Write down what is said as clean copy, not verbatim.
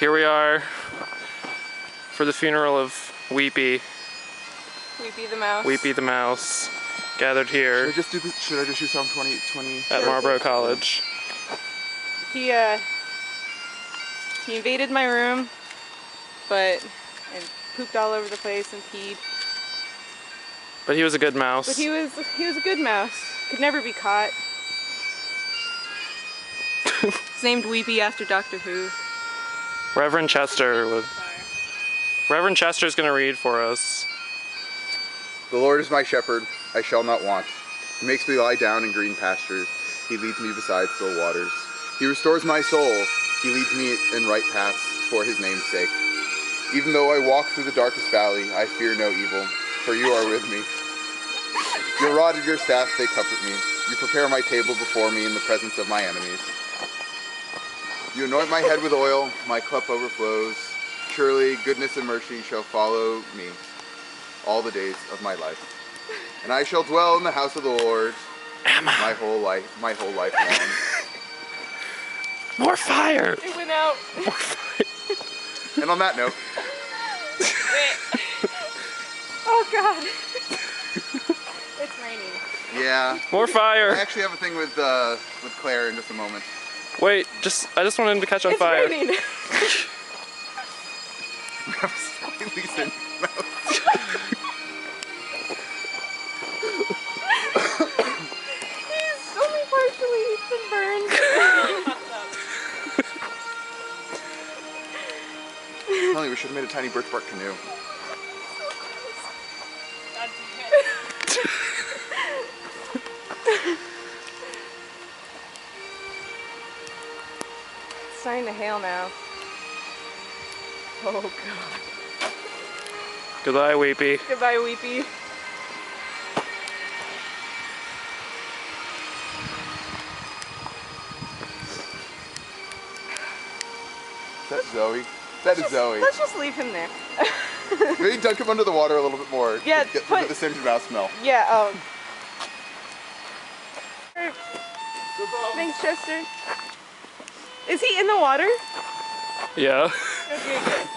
Here we are for the funeral of Weepy. Weepy the Mouse. Weepy the Mouse. Gathered here. Should I just do Psalm 20? At Marlboro College. He invaded my room, and pooped all over the place and peed. But he was a good mouse. But he was a good mouse. Could never be caught. It's named Weepy after Doctor Who. Reverend Chester's gonna read for us. The Lord is my shepherd, I shall not want. He makes me lie down in green pastures. He leads me beside still waters. He restores my soul. He leads me in right paths for his name's sake. Even though I walk through the darkest valley, I fear no evil, for you are with me. Your rod and your staff, they comfort me. You prepare my table before me in the presence of my enemies. You anoint my head with oil, my cup overflows. Surely goodness and mercy shall follow me all the days of my life. And I shall dwell in the house of the Lord my whole life long. More fire! It went out. More fire. And on that note. Oh God. It's raining. Yeah. More fire. I actually have a thing with Claire in just a moment. Wait, I just wanted him to catch on fire. It's raining. Slightly thin mouth. He's only partially been burned. I'm telling you, we should have made a tiny birch bark canoe. It's starting to hail now. Oh God. Goodbye, Weepy. Goodbye, Weepy. That's Zoe. That is Zoe. Let's just leave him there. Maybe dunk him under the water a little bit more. Yeah, to get rid of the singed mouse smell. Yeah, oh. Thanks, Chester. Is he in the water? Yeah. Okay, good.